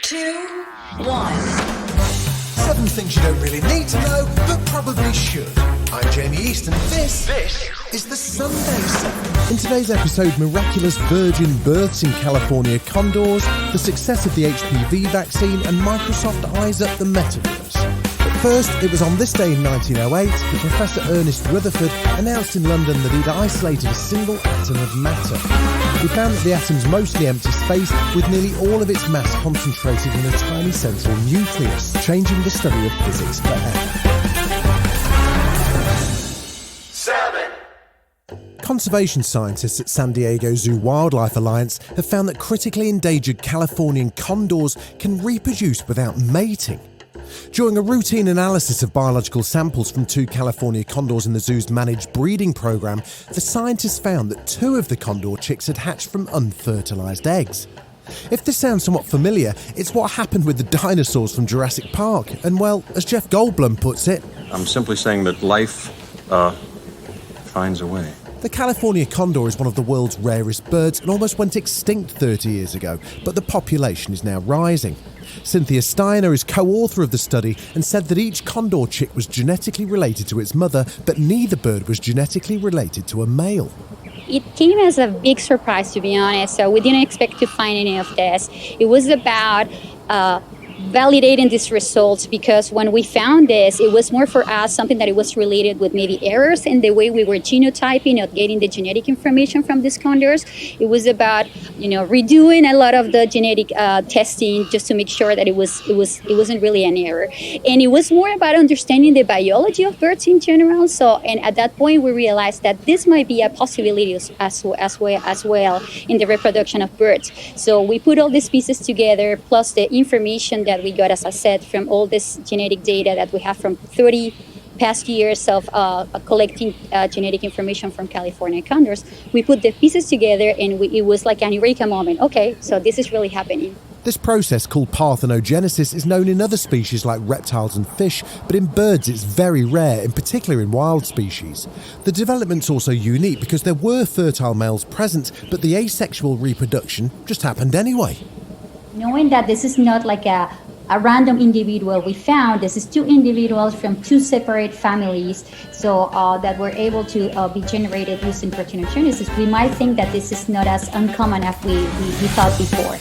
2, 1. 7 things you don't really need to know, but probably should. I'm Jamie East, and this is the Sunday 7. In today's episode, miraculous virgin births in California Condors, the success of the HPV vaccine, and Microsoft eyes up the Metaverse. But first, it was on this day in 1908 that Professor Ernest Rutherford announced in London that he'd isolated a single atom of matter. He found that the atom's mostly empty space, with nearly all of its mass concentrated in a tiny central nucleus, changing the study of physics forever. 7. Conservation scientists at San Diego Zoo Wildlife Alliance have found that critically endangered Californian condors can reproduce without mating. During a routine analysis of biological samples from 2 California condors in the zoo's managed breeding program, the scientists found that 2 of the condor chicks had hatched from unfertilized eggs. If this sounds somewhat familiar, it's what happened with the dinosaurs from Jurassic Park. And well, as Jeff Goldblum puts it, I'm simply saying that life, finds a way. the California condor is one of the world's rarest birds and almost went extinct 30 years ago, but the population is now rising. Cynthia Steiner is co-author of the study and said that each condor chick was genetically related to its mother, but neither bird was genetically related to a male. It came as a big surprise, to be honest. So we didn't expect to find any of this. It was about validating these results, because when we found this, it was more for us something that it was related with maybe errors in the way we were genotyping or getting the genetic information from these condors. It was about, redoing a lot of the genetic testing just to make sure that it wasn't really an error. And it was more about understanding the biology of birds in general. And at that point, we realized that this might be a possibility as well in the reproduction of birds. So we put all these pieces together, plus the information that we got, as I said, from all this genetic data that we have from 30 past years of collecting genetic information from California condors. We put the pieces together, and it was like an eureka moment. Okay, so this is really happening. This process, called parthenogenesis, is known in other species like reptiles and fish, but in birds it's very rare, in particular in wild species. The development's also unique because there were fertile males present, but the asexual reproduction just happened anyway. Knowing that this is not like a random individual we found, this is 2 individuals from 2 separate families, so that were able to be generated using parthenogenesis, we might think that this is not as uncommon as we thought before.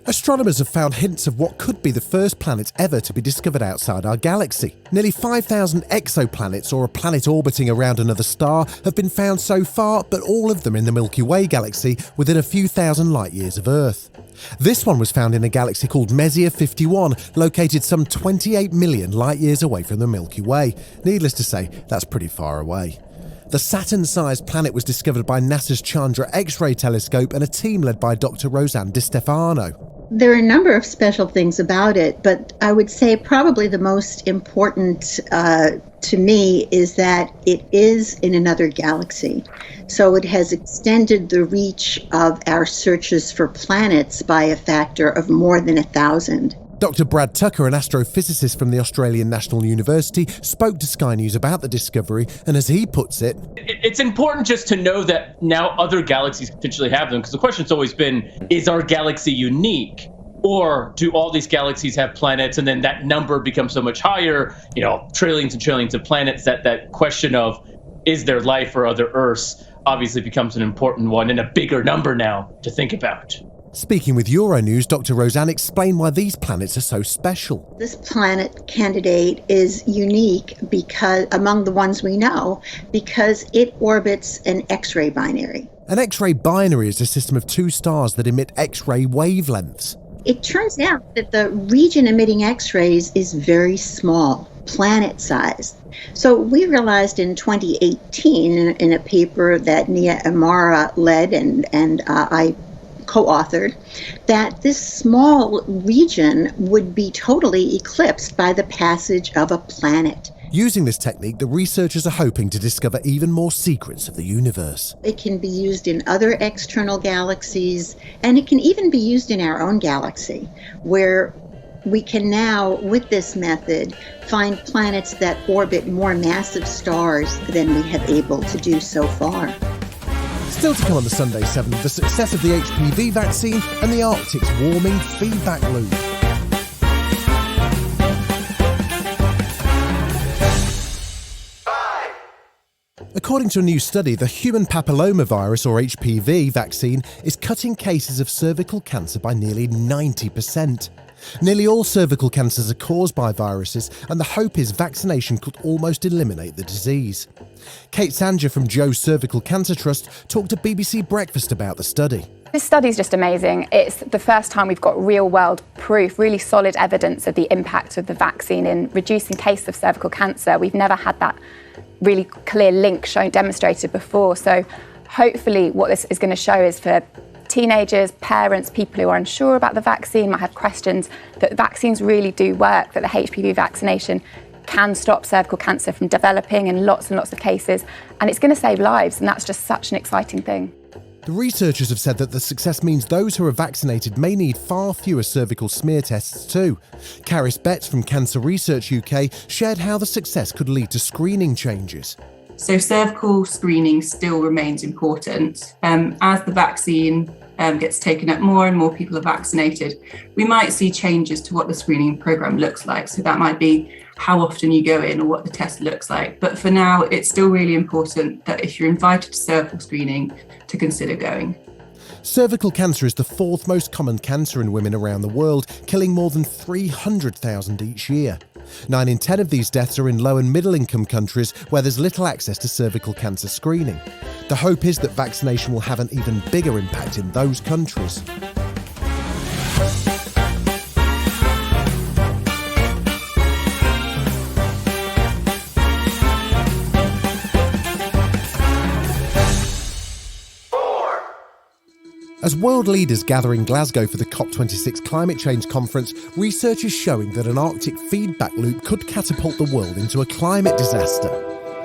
Astronomers have found hints of what could be the first planet ever to be discovered outside our galaxy. Nearly 5,000 exoplanets, or a planet orbiting around another star, have been found so far, but all of them in the Milky Way galaxy within a few thousand light years of Earth. This one was found in a galaxy called Messier 51, located some 28 million light years away from the Milky Way. Needless to say, that's pretty far away. The Saturn-sized planet was discovered by NASA's Chandra X-ray telescope and a team led by Dr. Roseanne DiStefano. There are a number of special things about it, but I would say probably the most important to me is that it is in another galaxy. So it has extended the reach of our searches for planets by a factor of more than 1,000. Dr. Brad Tucker, an astrophysicist from the Australian National University, spoke to Sky News about the discovery, and as he puts it, it's important just to know that now other galaxies potentially have them, because the question's always been, is our galaxy unique? Or do all these galaxies have planets, and then that number becomes so much higher, trillions and trillions of planets, that question of, is there life or other Earths, obviously becomes an important one and a bigger number now to think about. Speaking with Euronews, Dr. Roseanne explained why these planets are so special. This planet candidate is unique because among the ones we know, because it orbits an X-ray binary. An X-ray binary is a system of 2 stars that emit X-ray wavelengths. It turns out that the region emitting X-rays is very small, planet-sized. So we realized in 2018 in a paper that Nia Amara led and I co-authored, that this small region would be totally eclipsed by the passage of a planet. Using this technique, the researchers are hoping to discover even more secrets of the universe. It can be used in other external galaxies, and it can even be used in our own galaxy, where we can now, with this method, find planets that orbit more massive stars than we have able to do so far. Still to come on the Sunday 7, the success of the HPV vaccine and the Arctic's warming feedback loop. According to a new study, the human papillomavirus, or HPV, vaccine is cutting cases of cervical cancer by nearly 90%. Nearly all cervical cancers are caused by viruses, and the hope is vaccination could almost eliminate the disease. Kate Sanger from Joe's Cervical Cancer Trust talked to BBC Breakfast about the study. This study is just amazing. It's the first time we've got real-world proof, really solid evidence of the impact of the vaccine in reducing cases of cervical cancer. We've never had that really clear link demonstrated before. So hopefully what this is going to show is for teenagers, parents, people who are unsure about the vaccine, might have questions, that vaccines really do work, that the HPV vaccination can stop cervical cancer from developing in lots and lots of cases, and it's going to save lives, and that's just such an exciting thing. The researchers have said that the success means those who are vaccinated may need far fewer cervical smear tests too. Caris Betts from Cancer Research UK shared how the success could lead to screening changes. So cervical screening still remains important. As the vaccine gets taken up, more and more people are vaccinated, we might see changes to what the screening programme looks like. So that might be how often you go in or what the test looks like. But for now, it's still really important that if you're invited to cervical screening, to consider going. Cervical cancer is the fourth most common cancer in women around the world, killing more than 300,000 each year. 9 in 10 of these deaths are in low and middle income countries where there's little access to cervical cancer screening. The hope is that vaccination will have an even bigger impact in those countries. As world leaders gather in Glasgow for the COP26 climate change conference, research is showing that an Arctic feedback loop could catapult the world into a climate disaster.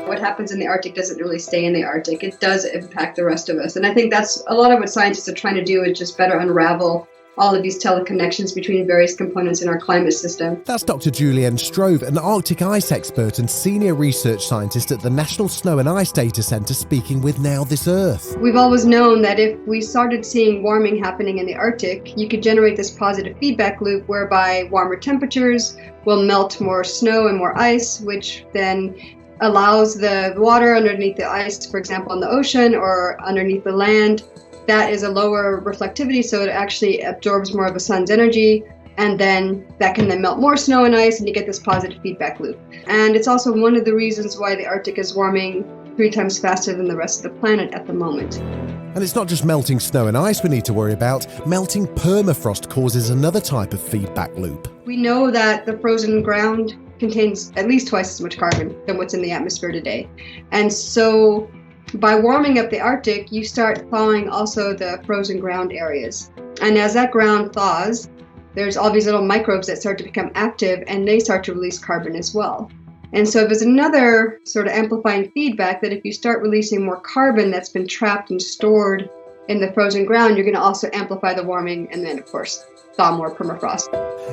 What happens in the Arctic doesn't really stay in the Arctic. It does impact the rest of us. And I think that's a lot of what scientists are trying to do, is just better unravel all of these teleconnections between various components in our climate system. That's Dr. Julienne Strove, an Arctic ice expert and senior research scientist at the National Snow and Ice Data Centre, speaking with Now This Earth. We've always known that if we started seeing warming happening in the Arctic, you could generate this positive feedback loop whereby warmer temperatures will melt more snow and more ice, which then allows the water underneath the ice, for example, in the ocean or underneath the land, that is a lower reflectivity, so it actually absorbs more of the sun's energy, and then that can then melt more snow and ice, and you get this positive feedback loop. And it's also one of the reasons why the Arctic is warming 3 times faster than the rest of the planet at the moment. And it's not just melting snow and ice we need to worry about. Melting permafrost causes another type of feedback loop. We know that the frozen ground contains at least twice as much carbon than what's in the atmosphere today. And so by warming up the Arctic, you start thawing also the frozen ground areas. And as that ground thaws, there's all these little microbes that start to become active, and they start to release carbon as well. And so there's another sort of amplifying feedback that if you start releasing more carbon that's been trapped and stored in the frozen ground, you're going to also amplify the warming and then, of course, thaw more permafrost.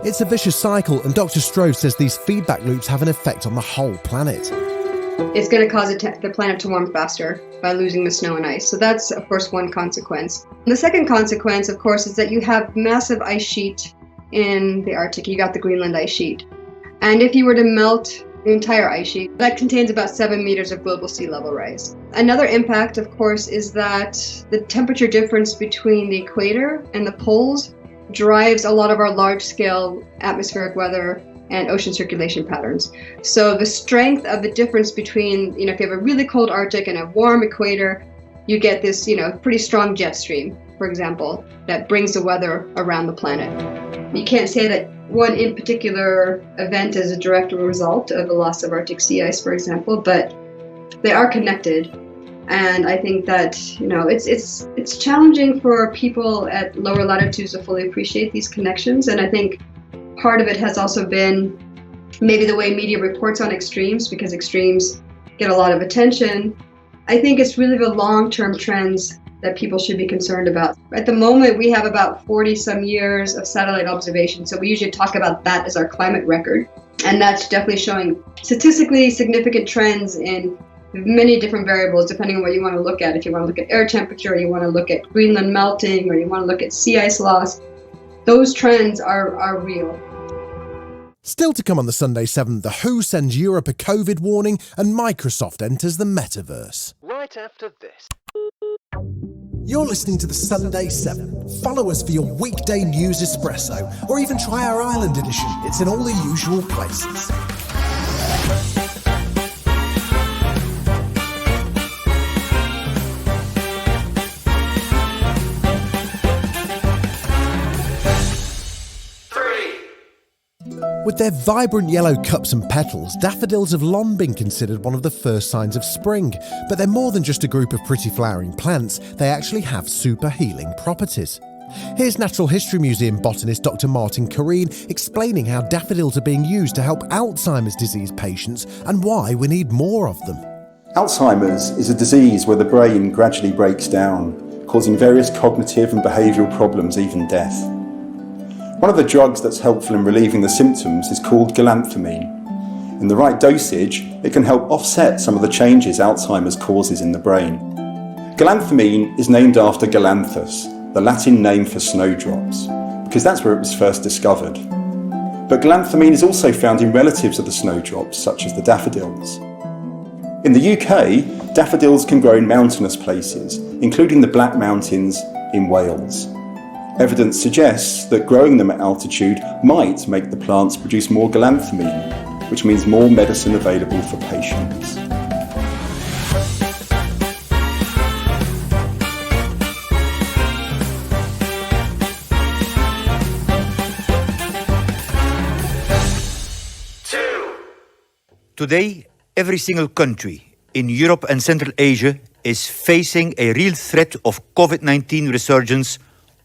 It's a vicious cycle, and Dr. Strove says these feedback loops have an effect on the whole planet. It's going to cause the planet to warm faster by losing the snow and ice. So that's, of course, one consequence. And the second consequence, of course, is that you have massive ice sheet in the Arctic. You got the Greenland ice sheet. And if you were to melt the entire ice sheet, that contains about 7 meters of global sea level rise. Another impact, of course, is that the temperature difference between the equator and the poles drives a lot of our large-scale atmospheric weather and ocean circulation patterns. So the strength of the difference between, if you have a really cold Arctic and a warm equator, you get this, pretty strong jet stream, for example, that brings the weather around the planet. You can't say that one in particular event is a direct result of the loss of Arctic sea ice, for example, but they are connected. And I think that, it's challenging for people at lower latitudes to fully appreciate these connections. And I think part of it has also been maybe the way media reports on extremes, because extremes get a lot of attention. I think it's really the long-term trends that people should be concerned about. At the moment, we have about 40 some years of satellite observation. So we usually talk about that as our climate record. And that's definitely showing statistically significant trends in many different variables, depending on what you want to look at. If you want to look at air temperature, you want to look at Greenland melting, or you want to look at sea ice loss, those trends are real. Still to come on the Sunday 7, The Who sends Europe a COVID warning and Microsoft enters the Metaverse. Right after this. You're listening to the Sunday 7. Follow us for your weekday news espresso, or even try our Ireland edition. It's in all the usual places. With their vibrant yellow cups and petals, daffodils have long been considered one of the first signs of spring. But they're more than just a group of pretty flowering plants, they actually have super healing properties. Here's Natural History Museum botanist Dr. Martin Kareen explaining how daffodils are being used to help Alzheimer's disease patients and why we need more of them. Alzheimer's is a disease where the brain gradually breaks down, causing various cognitive and behavioural problems, even death. One of the drugs that's helpful in relieving the symptoms is called galantamine. In the right dosage, it can help offset some of the changes Alzheimer's causes in the brain. Galantamine is named after Galanthus, the Latin name for snowdrops, because that's where it was first discovered. But galantamine is also found in relatives of the snowdrops, such as the daffodils. In the UK, daffodils can grow in mountainous places, including the Black Mountains in Wales. Evidence suggests that growing them at altitude might make the plants produce more galantamine, which means more medicine available for patients. Today, every single country in Europe and Central Asia is facing a real threat of COVID-19 resurgence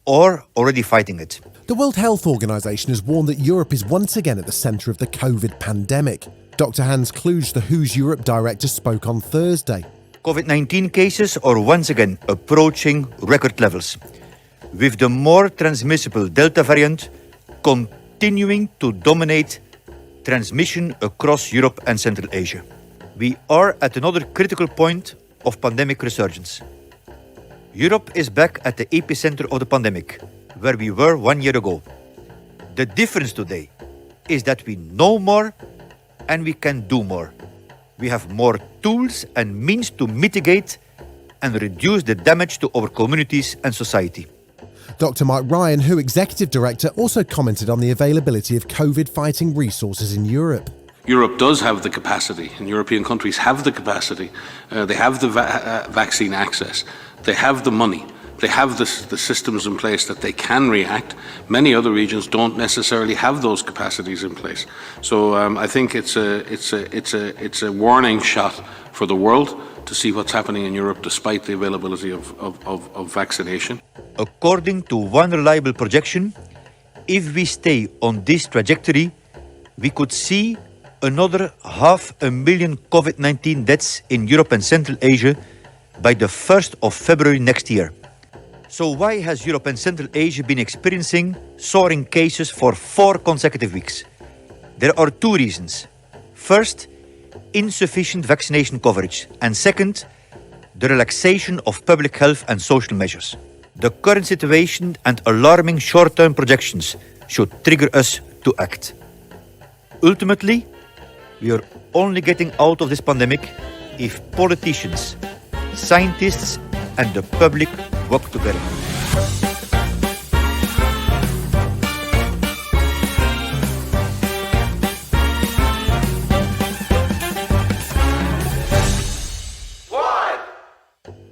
or already fighting it. The World Health Organization has warned that Europe is once again at the centre of the COVID pandemic. Dr. Hans Kluge, the WHO's Europe director, spoke on Thursday. COVID-19 cases are once again approaching record levels, with the more transmissible Delta variant continuing to dominate transmission across Europe and Central Asia. We are at another critical point of pandemic resurgence. Europe is back at the epicenter of the pandemic, where we were 1 year ago. The difference today is that we know more and we can do more. We have more tools and means to mitigate and reduce the damage to our communities and society. Dr. Mike Ryan, WHO Executive Director, also commented on the availability of COVID-fighting resources in Europe. Europe does have the capacity, and European countries have the capacity. They have the vaccine access. They have the money. They have the systems in place that they can react. Many other regions don't necessarily have those capacities in place. So I think it's a warning shot for the world to see what's happening in Europe despite the availability of vaccination. According to one reliable projection, if we stay on this trajectory, we could see another 500,000 COVID-19 deaths in Europe and Central Asia by the 1st of February next year. So why has Europe and Central Asia been experiencing soaring cases for 4 consecutive weeks? There are 2 reasons. First, insufficient vaccination coverage. And second, the relaxation of public health and social measures. The current situation and alarming short-term projections should trigger us to act. Ultimately, we are only getting out of this pandemic if politicians, scientists, and the public work together.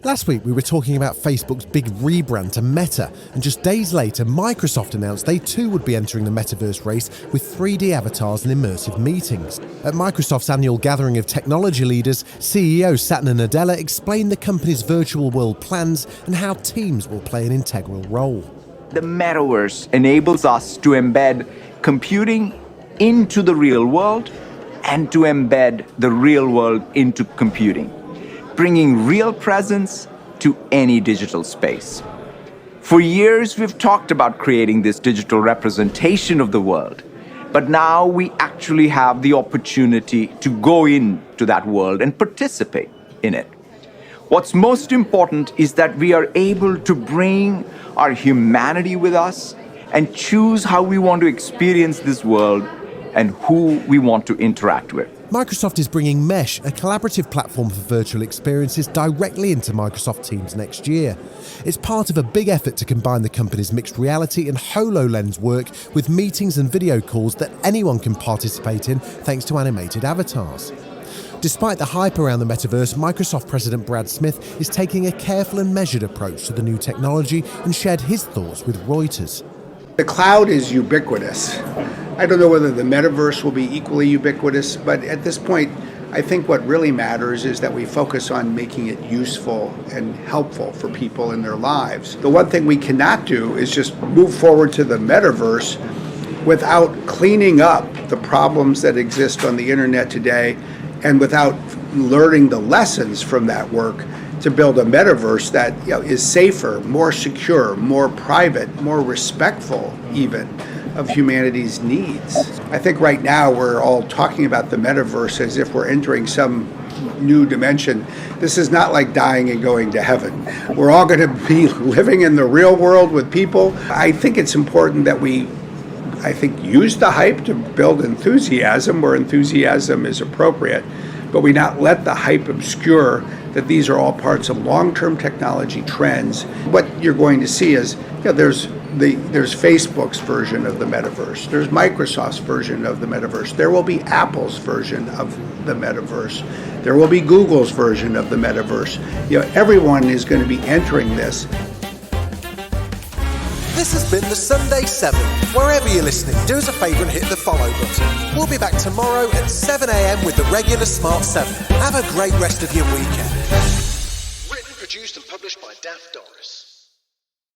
Last week we were talking about Facebook's big rebrand to Meta, and just days later Microsoft announced they too would be entering the Metaverse race with 3D avatars and immersive meetings. At Microsoft's annual gathering of technology leaders, CEO Satya Nadella explained the company's virtual world plans and how Teams will play an integral role. The Metaverse enables us to embed computing into the real world and to embed the real world into computing, bringing real presence to any digital space. For years, we've talked about creating this digital representation of the world, but now we actually have the opportunity to go into that world and participate in it. What's most important is that we are able to bring our humanity with us and choose how we want to experience this world and who we want to interact with. Microsoft is bringing Mesh, a collaborative platform for virtual experiences, directly into Microsoft Teams next year. It's part of a big effort to combine the company's mixed reality and HoloLens work with meetings and video calls that anyone can participate in thanks to animated avatars. Despite the hype around the metaverse, Microsoft President Brad Smith is taking a careful and measured approach to the new technology and shared his thoughts with Reuters. The cloud is ubiquitous. I don't know whether the metaverse will be equally ubiquitous, but at this point, I think what really matters is that we focus on making it useful and helpful for people in their lives. The one thing we cannot do is just move forward to the metaverse without cleaning up the problems that exist on the internet today and without learning the lessons from that work to build a metaverse that is safer, more secure, more private, more respectful even of humanity's needs. I think right now we're all talking about the metaverse as if we're entering some new dimension. This is not like dying and going to heaven. We're all going to be living in the real world with people. I think it's important that we use the hype to build enthusiasm where enthusiasm is appropriate, but we not let the hype obscure that these are all parts of long-term technology trends. What you're going to see is, there's Facebook's version of the metaverse. There's Microsoft's version of the metaverse. There will be Apple's version of the metaverse. There will be Google's version of the metaverse. Everyone is going to be entering this. This has been the Sunday 7. Wherever you're listening, do us a favour and hit the follow button. We'll be back tomorrow at 7 a.m. with the regular Smart 7. Have a great rest of your weekend. Written, produced and published by Daffod.